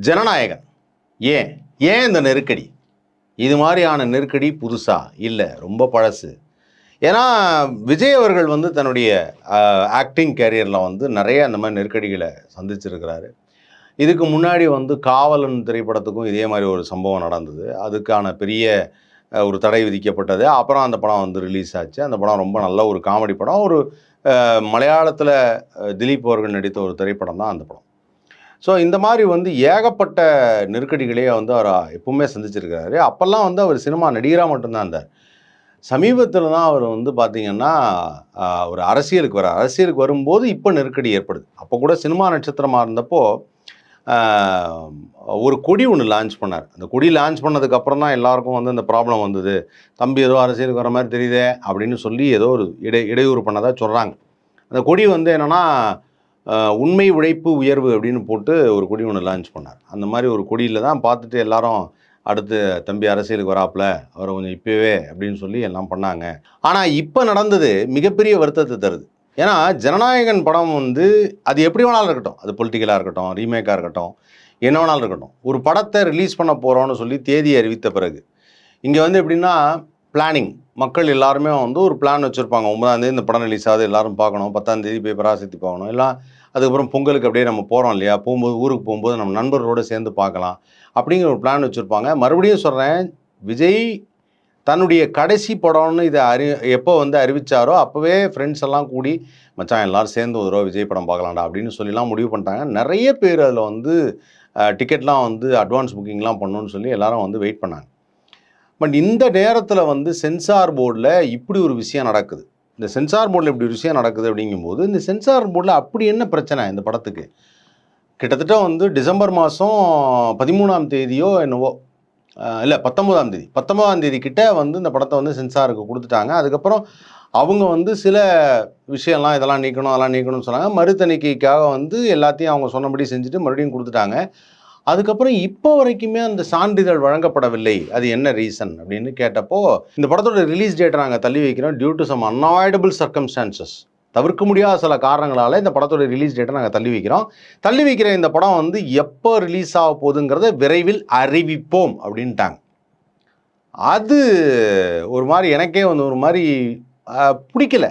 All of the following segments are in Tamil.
ஜனநாயகன் ஏன் ஏன் இந்த நெருக்கடி? இது மாதிரியான நெருக்கடி புதுசா இல்லை, ரொம்ப பழசு. ஏன்னா விஜய் அவர்கள் வந்து தன்னுடைய ஆக்டிங் கேரியரில் வந்து நிறைய அந்த மாதிரி நெருக்கடிகளை சந்திச்சிருக்கிறாரு. இதுக்கு முன்னாடி வந்து காவலன் திரைப்படத்துக்கும் இதே மாதிரி ஒரு சம்பவம் நடந்தது. அதுக்கான பெரிய ஒரு தடை விதிக்கப்பட்டது. அப்புறம் அந்த படம் வந்து ரிலீஸ் ஆச்சு. அந்த படம் ரொம்ப நல்ல ஒரு காமெடி படம். ஒரு மலையாளத்தில் திலீப் அவர்கள் நடித்த ஒரு திரைப்படம் தான் அந்த படம். ஸோ இந்த மாதிரி வந்து ஏகப்பட்ட நெருக்கடிகளையே வந்து அவர் எப்பவுமே சந்திச்சிருக்கிறாரு. அப்போல்லாம் வந்து அவர் சினிமா நடிகராக மட்டும்தான் இருந்தார். சமீபத்தில் தான் அவர் வந்து பார்த்திங்கன்னா ஒரு அரசியலுக்கு வரார். அரசியலுக்கு வரும்போது இப்போ நெருக்கடி ஏற்படுது. அப்போ கூட சினிமா நட்சத்திரமாக இருந்தப்போ ஒரு கொடி ஒன்று லான்ச் பண்ணார். அந்த கொடி லான்ச் பண்ணதுக்கப்புறம் தான் எல்லாருக்கும் வந்து அந்த ப்ராப்ளம் வந்தது. தம்பி ஏதோ அரசியலுக்கு வர மாதிரி தெரியுதே அப்படின்னு சொல்லி ஏதோ ஒரு இடையூறு பண்ணதாக சொல்கிறாங்க. அந்த கொடி வந்து என்னென்னா உண்மை உழைப்பு உயர்வு அப்படின்னு போட்டு ஒரு கொடி ஒன்று லான்ச் பண்ணார். அந்த மாதிரி ஒரு கொடியில் தான் பார்த்துட்டு எல்லாரும் அடுத்து தம்பி அரசியலுக்கு வராப்புல அவரை கொஞ்சம் இப்போவே அப்படின்னு சொல்லி எல்லாம் பண்ணாங்க. ஆனால் இப்போ நடந்தது மிகப்பெரிய வருத்தத்தை தருது. ஏன்னா ஜனநாயகன் படம் வந்து அது எப்படி வேணாலும் இருக்கட்டும், அது பொலிட்டிக்கலாக இருக்கட்டும், ரீமேக்காக இருக்கட்டும், என்ன வேணாலும் இருக்கட்டும், ஒரு படத்தை ரிலீஸ் பண்ண போகிறோன்னு சொல்லி தேதி அறிவித்த பிறகு இங்கே வந்து எப்படின்னா பிளானிங், மக்கள் எல்லாருமே வந்து ஒரு பிளான் வச்சுருப்பாங்க. 9ஆம் தேதி இந்த படம் ரிலீஸ் ஆகுது, எல்லோரும் பார்க்கணும். 10ஆம் தேதி போய் பராசக்தி பார்க்கணும். எல்லாம் அதுக்கப்புறம் பொங்கலுக்கு அப்படியே நம்ம போகிறோம் இல்லையா, போகும்போது ஊருக்கு போகும்போது நம்ம நண்பர்களோடு சேர்ந்து பார்க்கலாம் அப்படிங்கிற ஒரு பிளான் வச்சுருப்பாங்க. மறுபடியும் சொல்கிறேன், விஜய் தன்னுடைய கடைசி படம்னு இதை எப்போ வந்து அறிவித்தாரோ அப்போவே ஃப்ரெண்ட்ஸ் எல்லாம் கூடி மச்சான் எல்லோரும் சேர்ந்து ஒரு ரூபா விஜய் படம் பார்க்கலாம்டா அப்படின்னு சொல்லிலாம் முடிவு பண்ணிட்டாங்க. நிறைய பேர் அதில் வந்து டிக்கெட்லாம் வந்து அட்வான்ஸ் புக்கிங்லாம் பண்ணணுன்னு சொல்லி எல்லோரும் வந்து வெயிட் பண்ணாங்க. பட் இந்த நேரத்தில் வந்து சென்சார் போர்டில் இப்படி ஒரு விஷயம் நடக்குது. இந்த சென்சார் போர்டில் இப்படி ஒரு விஷயம் நடக்குது அப்படிங்கும்போது இந்த சென்சார் போர்டில் அப்படி என்ன பிரச்சனை இந்த படத்துக்கு? கிட்டத்தட்ட வந்து டிசம்பர் மாதம் 13ஆம் தேதியோ என்னவோ, இல்லை 19ஆம் தேதி கிட்ட வந்து இந்த படத்தை வந்து சென்சாருக்கு கொடுத்துட்டாங்க. அதுக்கப்புறம் அவங்க வந்து சில விஷயம்லாம் இதெல்லாம் நீக்கணும் அதெல்லாம் நீக்கணும்னு சொன்னாங்க. மறுதணிக்கைக்காக வந்து எல்லாத்தையும் அவங்க சொன்னபடி செஞ்சுட்டு மறுபடியும் கொடுத்துட்டாங்க. அதுக்கப்புறம் இப்போ வரைக்குமே அந்த சான்றிதழ் வழங்கப்படவில்லை. அது என்ன ரீசன் அப்படின்னு கேட்டப்போ, இந்த படத்தோட ரிலீஸ் டேட்டை நாங்கள் தள்ளி வைக்கிறோம் due to some unavoidable circumstances, தவிர்க்க முடியாத சில காரணங்களால் இந்த படத்தோட ரிலீஸ் டேட்டை நாங்கள் தள்ளி வைக்கிறோம். தள்ளி வைக்கிற இந்த படம் வந்து எப்போ ரிலீஸ் ஆக போகுதுங்கிறத விரைவில் அறிவிப்போம் அப்படின்ட்டாங்க. அது ஒரு மாதிரி எனக்கே வந்து ஒரு மாதிரி பிடிக்கல.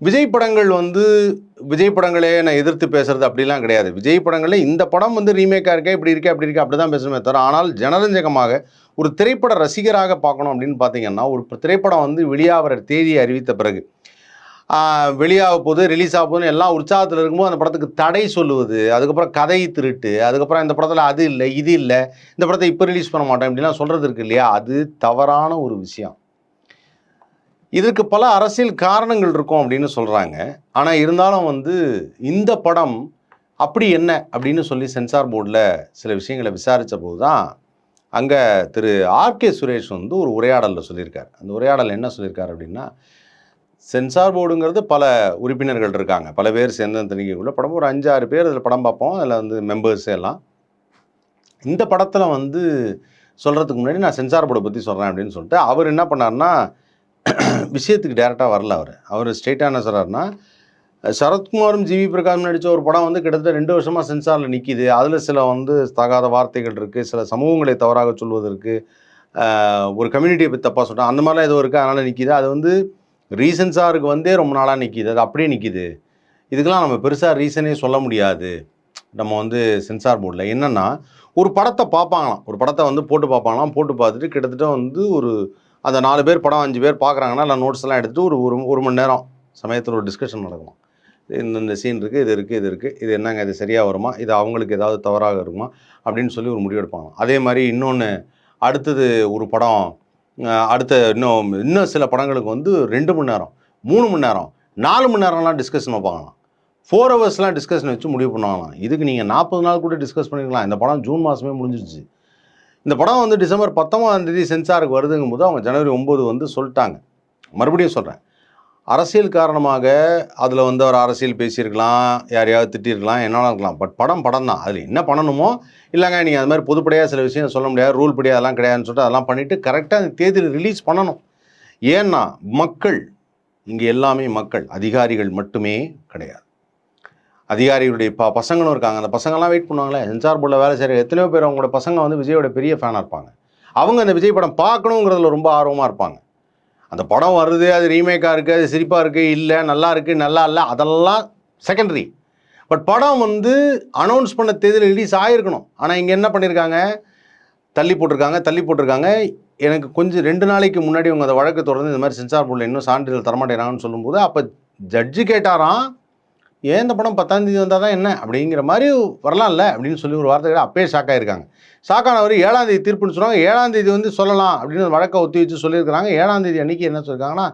விஜய் படங்கள் வந்து விஜய் படங்களே நான் எதிர்த்து பேசுறது அப்படிலாம் கிடையாது. விஜய் படங்களே இந்த படம் வந்து ரீமேக்காக இருக்கே, இப்படி இருக்கே அப்படி இருக்கே அப்படி தான் பேசுமே தவிர, ஆனால் ஜனரஞ்சகமாக ஒரு திரைப்பட ரசிகராக பார்க்கணும் அப்படின்னு பார்த்தீங்கன்னா, ஒரு திரைப்படம் வந்து வெளியாகிற தேதியை அறிவித்த பிறகு வெளியாக போது ரிலீஸ் ஆக போதுன்னு எல்லாம் உற்சாகத்தில் இருக்கும்போது அந்த படத்துக்கு தடை சொல்லுவது, அதுக்கப்புறம் கதை திருட்டு, அதுக்கப்புறம் இந்த படத்தில் அது இல்லை இது இல்லை, இந்த படத்தை இப்போ ரிலீஸ் பண்ண மாட்டோம் இப்படிலாம் சொல்கிறது இருக்கு இல்லையா, அது தவறான ஒரு விஷயம். இதற்கு பல அரசியல் காரணங்கள் இருக்கும் அப்படின்னு சொல்கிறாங்க. ஆனால் இருந்தாலும் வந்து இந்த படம் அப்படி என்ன அப்படின்னு சொல்லி சென்சார் போர்டில் சில விஷயங்களை விசாரித்த போது தான் அங்கே திரு ஆர்கே சுரேஷ் வந்து ஒரு உரையாடலில் சொல்லியிருக்கார். அந்த உரையாடல் என்ன சொல்லியிருக்கார் அப்படின்னா, சென்சார் போர்டுங்கிறது பல உறுப்பினர்கள் இருக்காங்க, பல பேர் சேர்ந்து தணிக்கைக்குள்ள படம் ஒரு 5-6 பேர் அதில் படம் பார்ப்போம். அதில் வந்து மெம்பர்ஸ் எல்லாம் இந்த படத்தில் வந்து சொல்கிறதுக்கு முன்னாடி நான் சென்சார் போர்டை பற்றி சொல்கிறேன் அப்படின்னு சொல்லிட்டு அவர் என்ன பண்ணார்னா விஷயத்துக்கு டேரெக்டாக வரல. அவர் ஸ்ட்ரெயிட்டாக என்ன சொல்கிறாருன்னா, சரத்குமாரும் ஜிவி பிரகாஷும் நடித்த ஒரு படம் வந்து கிட்டத்தட்ட 2 வருஷமாக சென்சாரில் நிற்கிது. அதில் சில வந்து தகாத வார்த்தைகள் இருக்குது, சில சமூகங்களை தவறாக சொல்வதற்கு, ஒரு கம்யூனிட்டியை பற்றி தப்பாக சொல்கிறேன் அந்த மாதிரிலாம் ஏதோ இருக்குது, அதனால் நிற்கிது. அது வந்து ரீசென்சாருக்கு வந்தே ரொம்ப நாளாக நிற்கிது, அது அப்படியே நிற்கிது. இதுக்கெல்லாம் நம்ம பெருசாக ரீசனே சொல்ல முடியாது. நம்ம வந்து சென்சார் போர்டில் என்னென்னா, ஒரு படத்தை பார்ப்பாங்களாம், ஒரு படத்தை வந்து போட்டு பார்ப்பாங்களாம், போட்டு பார்த்துட்டு கிட்டத்தட்ட வந்து ஒரு அந்த 4 பேர் படம் 5 பேர் பார்க்குறாங்கன்னா இல்லை நோட்ஸ் எல்லாம் எடுத்துகிட்டு ஒரு மணி நேரம் சமயத்தில் ஒரு டிஸ்கஷன் நடக்குமா, இந்த சீன் இருக்குது, இது இருக்குது, இது இருக்குது, இது என்னங்க, இது சரியாக வருமா, இது அவங்களுக்கு ஏதாவது தவறாக இருக்குமா அப்படின்னு சொல்லி ஒரு முடிவு எடுப்பாங்க. அதே மாதிரி இன்னொன்று அடுத்தது ஒரு படம் அடுத்த இன்னும் சில படங்களுக்கு வந்து 2 மணி நேரம் 3 மணி நேரம் 4 மணி நேரம்லாம் டிஸ்கஷன் வைப்பாங்களாம். 4 ஹவர்ஸ்லாம் டிஸ்கஷன் வச்சு முடிவு பண்ணுவாங்களாம். இதுக்கு நீங்கள் 40 நாள் கூட டிஸ்கஸ் பண்ணிக்கலாம். இந்த படம் ஜூன் மாதமே முடிஞ்சிருச்சு. இந்த படம் வந்து டிசம்பர் 19ஆம் தேதி சென்சாருக்கு வருதுங்கும் போது அவங்க ஜனவரி 9 வந்து சொல்லிட்டாங்க. மறுபடியும் சொல்கிறேன், அரசியல் காரணமாக அதில் வந்து அவர் அரசியல் பேசியிருக்கலாம், யாரையாவது திட்டிருக்கலாம், என்னெல்லாம் இருக்கலாம். பட் படம் தான். அதில் என்ன பண்ணணுமோ இல்லைங்க நீங்கள் அது மாதிரி பொதுப்படையாக சில விஷயம் சொல்ல முடியாது, ரூல் படி அதெல்லாம் கிடையாதுன்னு சொல்லிட்டு அதெல்லாம் பண்ணிவிட்டு கரெக்டாக அந்த தேதியில் ரிலீஸ் பண்ணணும். ஏன்னா மக்கள் இங்கே எல்லாமே மக்கள், அதிகாரிகள் மட்டுமே கிடையாது. அதிகாரிகளுடைய பசங்களும் இருக்காங்க. அந்த பசங்கள்லாம் வெயிட் பண்ணுவாங்களே, சென்சார் போர்டில் வேலை செய்கிற எத்தனையோ பேர் அவங்களோட பசங்க வந்து விஜயோட பெரிய ஃபேனாக இருப்பாங்க. அவங்க அந்த விஜய் படம் பார்க்கணுங்கிறதுல ரொம்ப ஆர்வமாக இருப்பாங்க. அந்த படம் வருது, அது ரீமேக்காக இருக்குது, அது சிரிப்பாக இருக்குது, இல்லை நல்லா இருக்குது, நல்லா இல்லை, அதெல்லாம் செகண்டரி. பட் படம் வந்து அனௌன்ஸ் பண்ண தேதியில் ரிலீஸ் ஆகிருக்கணும். ஆனால் இங்கே என்ன பண்ணியிருக்காங்க, தள்ளி போட்டிருக்காங்க. எனக்கு கொஞ்சம் 2 நாளைக்கு முன்னாடி அவங்க அந்த வழக்கு தொடர்ந்து இந்த மாதிரி சென்சார் போர்டில் இன்னும் சான்றிதழ் தரமாட்டேறாங்கன்னு சொல்லும்போது, அப்போ ஜட்ஜு கேட்டாராம், ஏன் இந்த படம் 10ஆம் தேதி வந்தால் தான் என்ன அப்படிங்கிற மாதிரி வரலாம்ல அப்படின்னு சொல்லி ஒரு வார்த்தை அப்பயே ஷாக் ஆகிருக்காங்க. ஷாக்கானவர் 7ஆம் தேதி தீர்ப்புன்னு சொல்லுவாங்க. 7ஆம் தேதி வந்து சொல்லலாம் அப்படின்னு வழக்கை ஒத்தி வச்சு சொல்லியிருக்கிறாங்க. 7ஆம் தேதி அன்றைக்கி என்ன சொல்லியிருக்காங்கன்னா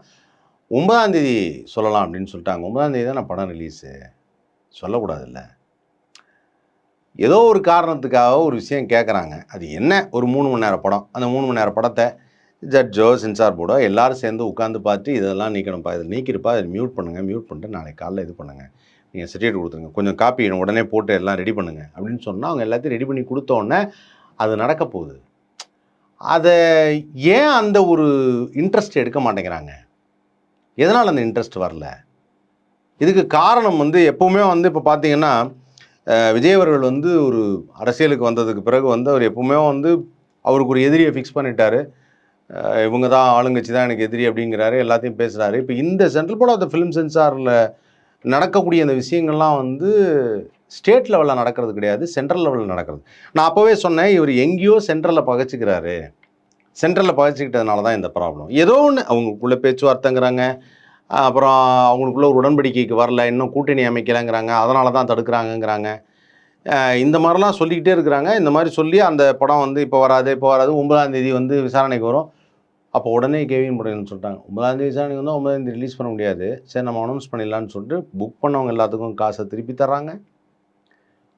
9ஆம் தேதி சொல்லலாம் அப்படின்னு சொல்லிட்டாங்க. 9ஆம் தேதி தான் நான் படம் ரிலீஸு சொல்லக்கூடாதுல்ல. ஏதோ ஒரு காரணத்துக்காக ஒரு விஷயம் கேட்குறாங்க. அது என்ன, ஒரு 3 மணி நேர படம். அந்த 3 மணி நேர படத்தை ஜட்ஜோ சென்சார் போர்டோ எல்லோரும் சேர்ந்து உட்காந்து பார்த்து இதெல்லாம் நீக்கணும்ப்பா, இதை நீக்கிருப்பா, இதை மியூட் பண்ணிட்டு நாளைக்கு காலைல இது பண்ணுங்கள், நீங்கள் சர்டிஃபிகேட் கொடுத்துருங்க, கொஞ்சம் காப்பி உடனே போட்டு எல்லாம் ரெடி பண்ணுங்கள் அப்படின்னு சொன்னால் அவங்க எல்லாத்தையும் ரெடி பண்ணி கொடுத்தோன்னே அது நடக்க போகுது. அதை ஏன் அந்த ஒரு இன்ட்ரெஸ்ட் எடுக்க மாட்டேங்கிறாங்க? எதனால் அந்த இன்ட்ரெஸ்ட் வரல? இதுக்கு காரணம் வந்து எப்போவுமே வந்து இப்போ பார்த்தீங்கன்னா விஜய் அவர்கள் வந்து ஒரு அரசியலுக்கு வந்ததுக்கு பிறகு வந்து அவர் எப்பவுமே வந்து அவருக்கு ஒரு எதிரியை ஃபிக்ஸ் பண்ணிட்டாரு. இவங்க தான் ஆளுங்கட்சி தான் எனக்கு எதிரி அப்படிங்கிறாரு, எல்லாத்தையும் பேசுகிறாரு. இப்போ இந்த central board of the film சென்சாரில் நடக்கக்கூடிய அந்த விஷயங்கள்லாம் வந்து ஸ்டேட் லெவலில் நடக்கிறது கிடையாது, சென்ட்ரல் லெவலில் நடக்கிறது. நான் அப்போவே சொன்னேன், இவர் எங்கேயோ சென்ட்ரலில் பகைச்சிக்கிறாரு. சென்ட்ரலில் பகைச்சிக்கிட்டதுனால தான் இந்த ப்ராப்ளம். ஏதோ ஒன்று அவங்களுக்குள்ள பேச்சுவார்த்தைங்கிறாங்க, அப்புறம் அவங்களுக்குள்ள ஒரு உடன்படிக்கைக்கு வரல, இன்னும் கூட்டணி அமைக்கலைங்கிறாங்க, அதனால தான் தடுக்கிறாங்கங்கிறாங்க. இந்த மாதிரிலாம் சொல்லிக்கிட்டே இருக்கிறாங்க. இந்த மாதிரி சொல்லி அந்த படம் வந்து இப்போ வராது 9ஆம் தேதி வந்து விசாரணைக்கு வரும். அப்போ உடனே கேவின் படம் சொல்லிட்டாங்க, 9ஆம் தேதி விசாரணைக்கு வந்தால் 9ஆம் தேதி ரிலீஸ் பண்ண முடியாது, சரி நம்ம அனௌன்ஸ் பண்ணிடலான்னு சொல்லிட்டு புக் பண்ணவங்க எல்லாத்துக்கும் காசை திருப்பி தர்றாங்க.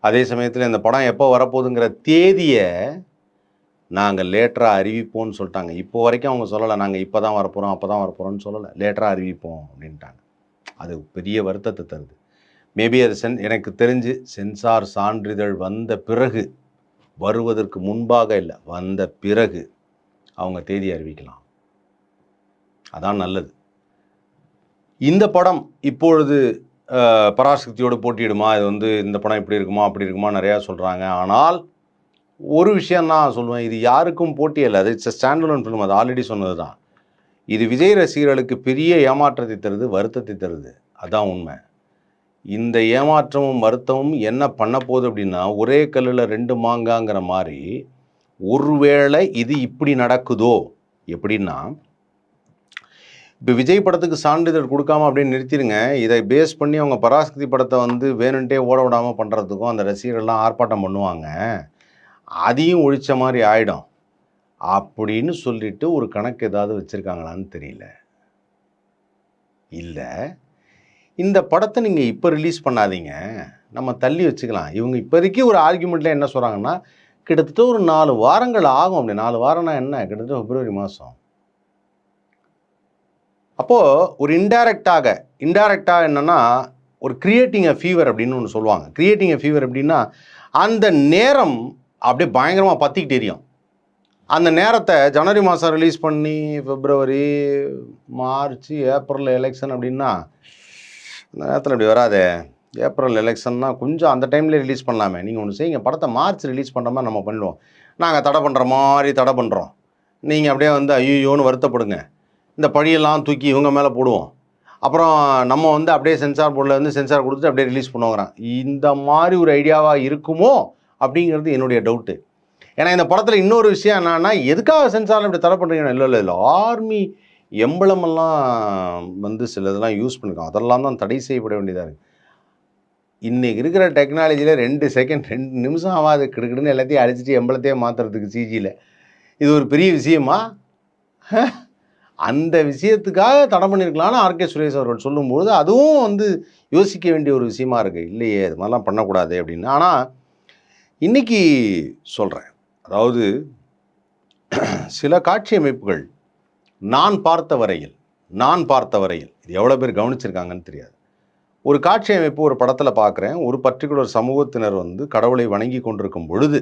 அதே சமயத்தில் இந்த படம் எப்போ வரப்போகுதுங்கிற தேதியை நாங்கள் லேட்டராக அறிவிப்போம்னு சொல்லிட்டாங்க. இப்போ வரைக்கும் அவங்க சொல்லலை, நாங்கள் இப்போ தான் வரப்போகிறோம் அப்போ தான் வரப்போகிறோம்னு சொல்லலை, லேட்டராக அறிவிப்போம் அப்படின்ட்டாங்க. அது பெரிய வருத்தத்தை தருது. மேபி அது எனக்கு தெரிஞ்சு சென்சார் சான்றிதழ் வந்த பிறகு, வருவதற்கு முன்பாக இல்லை, வந்த பிறகு அவங்க தேதி அறிவிக்கலாம். அதான் நல்லது. இந்த படம் இப்பொழுது பராசக்தியோடு போட்டியிடுமா, இது வந்து இந்த படம் இப்படி இருக்குமா அப்படி இருக்குமா நிறையா சொல்கிறாங்க. ஆனால் ஒரு விஷயம் நான் சொல்லுவேன், இது யாருக்கும் போட்டி இல்லை, அது இட்ஸ் ஸ்டாண்டலோன் ஃபிலிம், அது ஆல்ரெடி சொன்னது தான். இது விஜய் ரசிகர்களுக்கு பெரிய ஏமாற்றத்தை தருது, வருத்தத்தை தருது, அதான் உண்மை. இந்த ஏமாற்றமும் வருத்தமும் என்ன பண்ண போகுது அப்படின்னா, ஒரே கல்லில் 2 மாங்காங்கிற மாதிரி, ஒருவேளை இது இப்படி நடக்குதோ எப்படின்னா, இப்போ விஜய் படத்துக்கு சான்றிதழ் கொடுக்காம அப்படியே நிறுத்திடுங்க, இதை பேஸ் பண்ணி அவங்க பராசக்தி படத்தை வந்து வேணுன்ட்டே ஓட விடாமல் பண்ணுறதுக்கும் அந்த ரசிகர்கள்லாம் ஆர்ப்பாட்டம் பண்ணுவாங்க, அதையும் ஒழிச்ச மாதிரி ஆகிடும் அப்படின்னு சொல்லிட்டு ஒரு கணக்கு ஏதாவது வச்சுருக்காங்களான்னு தெரியல. இல்லை, இந்த படத்தை நீங்கள் இப்போ ரிலீஸ் பண்ணாதீங்க, நம்ம தள்ளி வச்சுக்கலாம். இவங்க இப்போதைக்கு ஒரு ஆர்கியூமெண்ட்டில் என்ன சொல்கிறாங்கன்னா, கிட்டத்தட்ட ஒரு 4 வாரங்கள் ஆகும். அப்படி 4 வாரம்னா என்ன, கிட்டத்தட்ட பிப்ரவரி மாதம். அப்போது ஒரு இன்டைரக்டாக என்னென்னா, ஒரு கிரியேட்டிங் அ ஃபீவர் அப்படின்னு ஒன்று சொல்லுவாங்க. கிரியேட்டிங் அ ஃபீவர் அப்படின்னா, அந்த நேரம் அப்படியே பயங்கரமாக பற்றிக்கிட்டு எரியும். அந்த நேரத்தை ஜனவரி மாதம் ரிலீஸ் பண்ணி பிப்ரவரி, மார்ச், ஏப்ரல் எலெக்ஷன் அப்படின்னா, அந்த நேரத்தில் இப்படி வராது. ஏப்ரல் எலெக்ஷன்னா கொஞ்சம் அந்த டைம்லேயே ரிலீஸ் பண்ணலாமே. நீங்கள் ஒன்று செய்யுங்க, படத்தை மார்ச் ரிலீஸ் பண்ணுற மாதிரி நம்ம பண்ணிடுவோம். நாங்கள் தடை பண்ணுற மாதிரி தடை பண்ணுறோம், நீங்கள் அப்படியே வந்து ஐயோன்னு வருத்தப்படுங்க, இந்த பழியெல்லாம் தூக்கி இவங்க மேலே போடுவோம், அப்புறம் நம்ம வந்து அப்படியே சென்சார் போர்டில் வந்து சென்சார் கொடுத்துட்டு அப்படியே ரிலீஸ் பண்ணுவோங்கிறான். இந்த மாதிரி ஒரு ஐடியாவாக இருக்குமோ அப்படிங்கிறது என்னுடைய டவுட்டு. ஏன்னா இந்த படத்தில் இன்னொரு விஷயம் என்னன்னா, எதுக்காக சென்சாரில் இப்படி தடை பண்ணுறீங்கன்னா, இல்லை ஆர்மி எம்பளமெல்லாம் வந்து சில இதெல்லாம் யூஸ் பண்ணிருக்கோம், அதெல்லாம் தான் தடை செய்யப்பட வேண்டியதாக இருக்குது. இன்றைக்கி இருக்கிற டெக்னாலஜியில் 2 செகண்ட் 2 நிமிஷம் ஆகாது, கிடுக்கிடுன்னு எல்லாத்தையும் அடிச்சுட்டு எம்பளத்தையே மாற்றுறதுக்கு சிஜியில். இது ஒரு பெரிய விஷயமா? அந்த விஷயத்துக்காக தடை பண்ணியிருக்கலான்னு ஆர்கே சுரேஷ் அவர்கள் சொல்லும்போது அதுவும் வந்து யோசிக்க வேண்டிய ஒரு விஷயமா இருக்குது. இல்லையே, இது மாதிரிலாம் பண்ணக்கூடாது அப்படின்னு. ஆனால் இன்றைக்கி சொல்கிறேன், அதாவது சில காட்சி அமைப்புகள் நான் பார்த்த வரையில் இது எவ்வளோ பேர் கவனிச்சிருக்காங்கன்னு தெரியாது. ஒரு காட்சி அமைப்பு ஒரு படத்தில் பார்க்குறேன், ஒரு பர்டிகுலர் சமூகத்தினர் வந்து கடவுளை வணங்கி கொண்டிருக்கும் பொழுது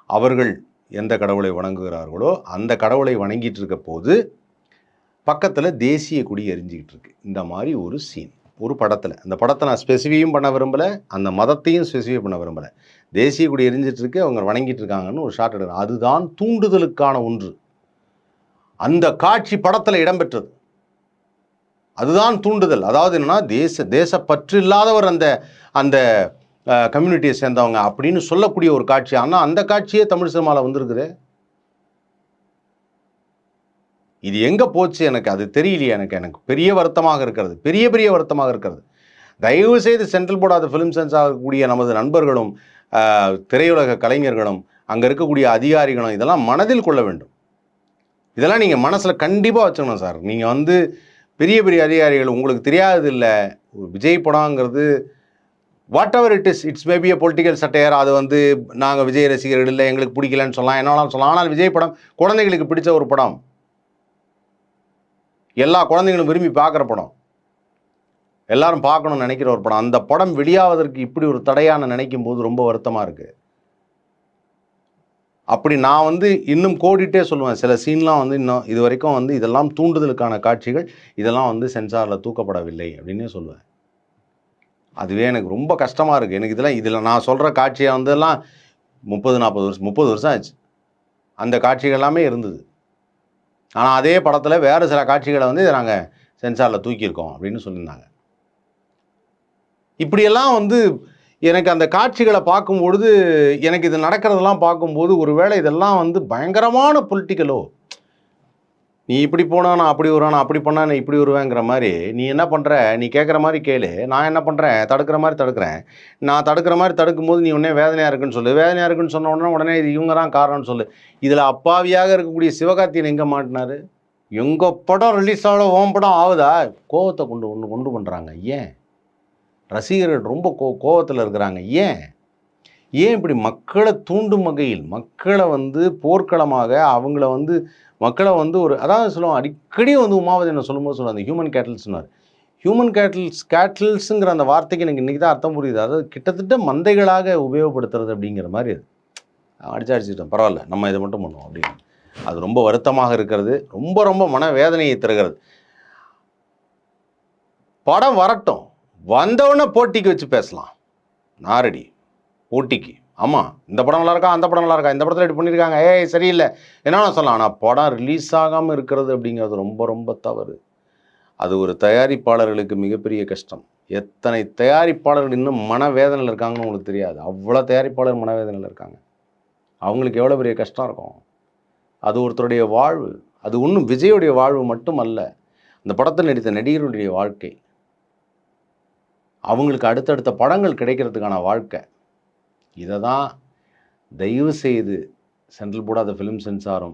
அவர்கள் எந்த கடவுளை வணங்குகிறார்களோ அந்த கடவுளை வணங்கிட்டு இருக்க போது பக்கத்தில் தேசிய கொடி எரிஞ்சிக்கிட்டு இருக்கு. இந்த மாதிரி ஒரு சீன் ஒரு படத்தில். அந்த படத்தை நான் ஸ்பெசிஃபையும் பண்ண விரும்பலை, அந்த மதத்தையும் ஸ்பெசிஃபை பண்ண விரும்பலை. தேசிய கொடி எரிஞ்சிட்டு இருக்கு, அவங்க வணங்கிட்டு இருக்காங்கன்னு ஒரு ஷாட் எடுக்கிறேன். அதுதான் தூண்டுதலுக்கான ஒன்று. அந்த காட்சி படத்தில் இடம்பெற்றது. அதுதான் தூண்டுதல். அதாவது என்னன்னா, தேசப்பற்று இல்லாதவர் அந்த அந்த கம்யூனிட்டியை சேர்ந்தவங்க அப்படின்னு சொல்லக்கூடிய ஒரு காட்சி. ஆனால் அந்த காட்சியே தமிழ் சினிமாவில் வந்திருக்குது. இது எங்கே போச்சு எனக்கு அது தெரியலையே. எனக்கு பெரிய வருத்தமாக இருக்கிறது, பெரிய வருத்தமாக இருக்கிறது. தயவு செய்து central board of film censor ஆகக்கூடிய நமது நண்பர்களும் திரையுலக கலைஞர்களும் அங்கே இருக்கக்கூடிய அதிகாரிகளும் இதெல்லாம் மனதில் கொள்ள வேண்டும். இதெல்லாம் நீங்கள் மனசில் கண்டிப்பாக வச்சுக்கணும் சார். நீங்கள் வந்து பெரிய அதிகாரிகள், உங்களுக்கு தெரியாது இல்லை, விஜய் படங்கிறது whatever it's maybe a political satire. அது வந்து நாங்கள் விஜய் ரசிகர்கள் இல்லை, எங்களுக்கு பிடிக்கலன்னு சொல்லலாம், என்ன வேணாலும் சொல்லலாம். ஆனால் விஜய் படம் குழந்தைகளுக்கு பிடிச்ச ஒரு படம், எல்லா குழந்தைங்களும் விரும்பி பார்க்குற படம், எல்லாரும் பார்க்கணும்னு நினைக்கிற ஒரு படம். அந்த படம் வெளியாவதற்கு இப்படி ஒரு தடையான நினைக்கும் போது ரொம்ப வருத்தமாக இருக்குது. அப்படி நான் வந்து இன்னும் கோடிட்டே சொல்லுவேன். சில சீன்லாம் வந்து இன்னும் இது வரைக்கும் வந்து இதெல்லாம் தூண்டுதலுக்கான காட்சிகள், இதெல்லாம் வந்து சென்சாரில் தூக்கப்படவில்லை அப்படின்னே சொல்லுவேன். அதுவே எனக்கு ரொம்ப கஷ்டமாக இருக்குது. எனக்கு இதில் நான் சொல்கிற காட்சியை வந்துலாம் 30 வருஷம் ஆச்சு. அந்த காட்சிகள் எல்லாமே இருந்தது. ஆனால் அதே படத்தில் வேறு சில காட்சிகளை வந்து இதை நாங்கள் சென்சாரில் தூக்கியிருக்கோம் அப்படின்னு சொல்லியிருந்தாங்க. இப்படியெல்லாம் வந்து எனக்கு அந்த காட்சிகளை பார்க்கும்பொழுது, எனக்கு இது நடக்கிறதெல்லாம் பார்க்கும்போது, ஒருவேளை இதெல்லாம் வந்து பயங்கரமான பொலிட்டிக்கலோ, நீ இப்படி போனால் நான் அப்படி வருவேன், நான் அப்படி பண்ணால் நான் இப்படி வருவேங்கிற மாதிரி, நீ என்ன பண்ணுற, நீ கேட்குற மாதிரி கேளு, நான் என்ன பண்ணுறேன், தடுக்கிற மாதிரி தடுக்கிறேன். நான் தடுக்கிற மாதிரி தடுக்கும்போது நீ உடனே வேதனையாக இருக்குன்னு சொல்லு, வேதனையாக இருக்குன்னு சொன்ன உடனே இது இவங்க தான் காரணம்னு சொல்லு. இதில் அப்பாவியாக இருக்கக்கூடிய சிவகார்த்திகேயன் எங்கே மாட்டினார்? எங்கள் படம் ரிலீஸ் ஆகல, ஓம் படம் ஆகுதா? கோவத்தை கொண்டு பண்ணுறாங்க. ஏன்? ரசிகர்கள் ரொம்ப கோவத்தில் இருக்கிறாங்க. ஏன் இப்படி மக்களை தூண்டும் வகையில், மக்களை வந்து போர்க்களமாக அவங்கள வந்து மக்களை வந்து ஒரு அதாவது சொல்லுவோம், அடிக்கடி வந்து உமாவதி என்ன சொல்லும்போது சொல்லுவாங்க, ஹியூமன் கேட்டில்ஸ்னார். ஹியூமன் கேட்டில்ஸுங்கிற அந்த வார்த்தைக்கு எனக்கு இன்றைக்கி தான் அர்த்தம் புரியுது. அதாவது கிட்டத்தட்ட மந்தைகளாக உபயோகப்படுத்துறது அப்படிங்கிற மாதிரி. அது அடிச்சுட்டோம், பரவாயில்ல, நம்ம இதை மட்டும் பண்ணுவோம் அப்படின்னு. அது ரொம்ப வருத்தமாக இருக்கிறது, ரொம்ப மனவேதனையை தருகிறது. படம் வரட்டும், வந்தவொடனே போட்டிக்கு வச்சு பேசலாம். நாரடி போட்டிக்கு, ஆமாம் இந்த படம் நல்லா இருக்கா, அந்த படம் நல்லா இருக்கா, இந்த படத்தில் இப்படி பண்ணியிருக்காங்க, சரியில்லை என்னென்ன சொல்லலாம். ஆனால் படம் ரிலீஸ் ஆகாமல் இருக்கிறது அப்படிங்கிறது ரொம்ப தவறு. அது ஒரு தயாரிப்பாளர்களுக்கு மிகப்பெரிய கஷ்டம். எத்தனை தயாரிப்பாளர்கள் இன்னும் மனவேதனையில் இருக்காங்கன்னு உங்களுக்கு தெரியாது. அவ்வளோ தயாரிப்பாளர் மனவேதனையில் இருக்காங்க. அவங்களுக்கு எவ்வளோ பெரிய கஷ்டம் இருக்கும். அது ஒருத்தருடைய வாழ்வு. அது ஒன்றும் விஜயுடைய வாழ்வு மட்டும் அல்ல, அந்த படத்தில் நடித்த நடிகர்களுடைய வாழ்க்கை, அவங்களுக்கு அடுத்தடுத்த படங்கள் கிடைக்கிறதுக்கான வாழ்க்கை. இதை தான் தயவு செய்து சென்ட்ரல் போர்ட் ஆஃப் ஃபிலிம் சென்சாரும்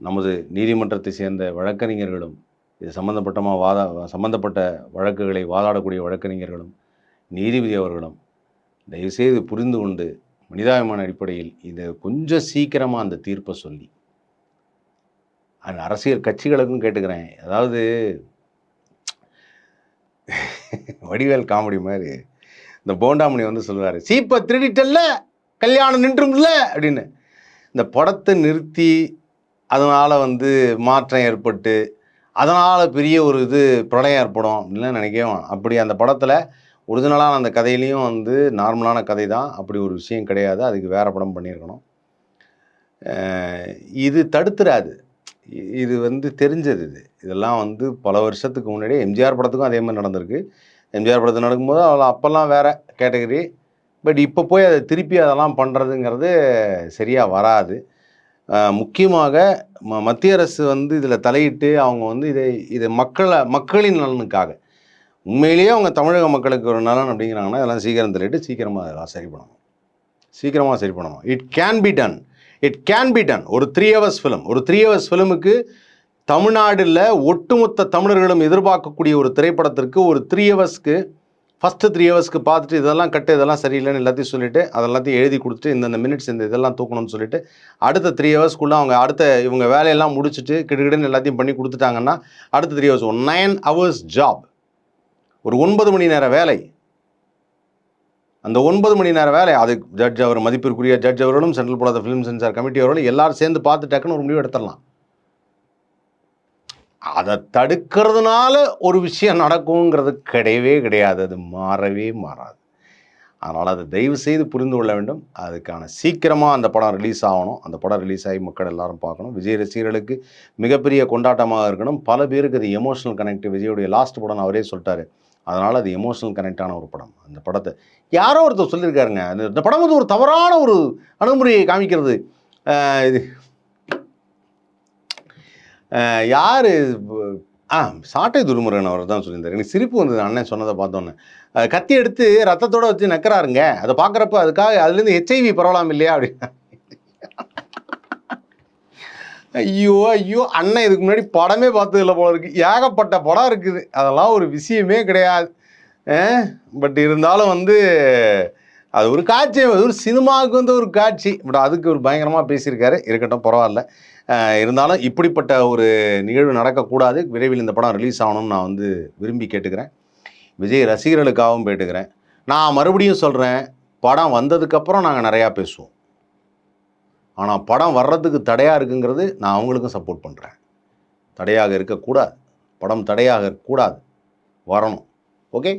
நமது நீதிமன்றத்தை சேர்ந்த வழக்கறிஞர்களும் இது சம்பந்தப்பட்ட வழக்குகளை வாதாடக்கூடிய வழக்கறிஞர்களும் நீதிபதி அவர்களும் தயவுசெய்து புரிந்து கொண்டு மனிதாபிமான அடிப்படையில் இதை கொஞ்சம் சீக்கிரமாக அந்த தீர்ப்பை சொல்லி, அந்த அரசியல் கட்சிகளுக்கும் கேட்டுக்கிறேன். அதாவது வடிவேல் காமெடி மாதிரி இந்த போண்டாமணி வந்து சொல்லுவார், சீப்பை திருடிட்டல்ல கல்யாணம் நின்றும்ல அப்படின்னு. இந்த படத்தை நிறுத்தி அதனால் வந்து மாற்றம் ஏற்பட்டு அதனால் பெரிய ஒரு பிரளயம் ஏற்படும் அப்படின்லாம் நினைக்கவும். அப்படி அந்த படத்தில் ஒரிஜினலான அந்த கதையிலையும் வந்து நார்மலான கதை தான், அப்படி ஒரு விஷயம் கிடையாது. அதுக்கு வேறு படம் பண்ணியிருக்கணும். இது தடுத்துறாது. இது வந்து தெரிஞ்சது. இதெல்லாம் வந்து பல வருஷத்துக்கு முன்னாடியே எம்ஜிஆர் படத்துக்கும் அதே மாதிரி நடந்திருக்கு. எம்ஜிஆர் படத்தில் நடக்கும்போது அப்போல்லாம் வேறு கேட்டகரி. பட் இப்போ போய் அதை திருப்பி அதெல்லாம் பண்ணுறதுங்கிறது சரியாக வராது. முக்கியமாக மத்திய அரசு வந்து இதில் தலையிட்டு அவங்க வந்து இதை மக்களின் நலனுக்காக, உண்மையிலேயே அவங்க தமிழக மக்களுக்கு ஒரு நலன் அப்படிங்கிறாங்கன்னா இதெல்லாம் சீக்கிரம் தலையிட்டு சீக்கிரமாக அதெல்லாம் சரி பண்ணணும். It can be done. ஒரு 3 hours ஃபிலிம், ஒரு 3 hours ஃபிலிமுக்கு தமிழ்நாடில் ஒட்டுமொத்த தமிழர்களும் எதிர்பார்க்கக்கூடிய ஒரு திரைப்படத்திற்கு ஒரு 3 hours ஃபஸ்ட்டு 3 hours பார்த்துட்டு இதெல்லாம் இதெல்லாம் சரியில்லைன்னு எல்லாத்தையும் சொல்லிவிட்டு அதெல்லாத்தையும் எழுதி கொடுத்துட்டு இந்த மினிட்ஸ் இதெல்லாம் தூக்கணும்னு சொல்லிட்டு அடுத்த 3 hours அவங்க இவங்க வேலையெல்லாம் முடிச்சுட்டு கிடுகிடுன்னு எல்லாத்தையும் பண்ணி கொடுத்துட்டாங்கன்னா அடுத்த 3 hours 9 hours ஜாப், ஒரு 9 மணி நேர வேலை. அந்த 9 மணி நேர வேலை அது ஜட்ஜ் அவர், மதிப்பிற்குரிய ஜட்ஜ் அவர்களும் central board of film censor committee அவர்களும் எல்லாரும் சேர்ந்து பார்த்து டக்குன்னு ஒரு முடிவு எடுத்துடலாம். அதை தடுக்கிறதுனால ஒரு விஷயம் நடக்குங்கிறது கிடையவே கிடையாது. அது மாறவே மாறாது. அதனால் அதை தயவு செய்து புரிந்து கொள்ள வேண்டும். அதுக்கான சீக்கிரமாக அந்த படம் ரிலீஸ் ஆகணும். அந்த படம் ரிலீஸ் ஆகி மக்கள் எல்லாரும் பார்க்கணும். விஜய் ரசிகர்களுக்கு மிகப்பெரிய கொண்டாட்டமாக இருக்கணும். பல பேருக்கு அது எமோஷனல் கனெக்ட். விஜயுடைய லாஸ்ட் படம்னு அவரே சொல்லிட்டாரு. அதனால் அது எமோஷனல் கனெக்டான ஒரு படம். அந்த படத்தை யாரோ ஒருத்தர் சொல்லியிருக்காருங்க. அந்த படம் வந்து ஒரு தவறான ஒரு அணுகுமுறையை காமிக்கிறது. இது யார் சாட்டை துருமுருகன் அவர் தான் சொல்லியிருந்தார். எனக்கு சிரிப்பு வந்தது அண்ணன் சொன்னதை பார்த்தோன்னே. கத்தி எடுத்து ரத்தத்தோடு வச்சு நக்கிறாருங்க. அதை பார்க்குறப்ப அதுக்காக அதுலேருந்து ஹெச்ஐவி பரவலாம் இல்லையா அப்படின்னு. ஐயோ ஐயோ அண்ணன் இதுக்கு முன்னாடி படமே பார்த்ததில்ல போல இருக்குது. ஏகப்பட்ட படம் இருக்குது, அதெல்லாம் ஒரு விஷயமே கிடையாது. பட் இருந்தாலும் வந்து அது ஒரு காட்சி, அது ஒரு சினிமாவுக்கு வந்து ஒரு காட்சி. பட் அதுக்கு ஒரு பயங்கரமாக பேசியிருக்காரு. இருக்கட்டும், பரவாயில்ல. இருந்தாலும் இப்படிப்பட்ட ஒரு நிகழ்வு நடக்கக்கூடாது. விரைவில் இந்த படம் ரிலீஸ் ஆகணும்னு நான் வந்து விரும்பி கேட்டுக்கிறேன். விஜய் ரசிகர்களுக்காகவும் கேட்டுக்கிறேன். நான் மறுபடியும் சொல்கிறேன், படம் வந்ததுக்கப்புறம் நாங்கள் நிறையா பேசுவோம். ஆனால் படம் வர்றதுக்கு தடையாக இருக்குங்கிறது நான் அவங்களுக்கும் சப்போர்ட் பண்ணுறேன். தடையாக இருக்கக்கூடாது. படம் தடையாக இருக்கக்கூடாது, வரணும். ஓகே.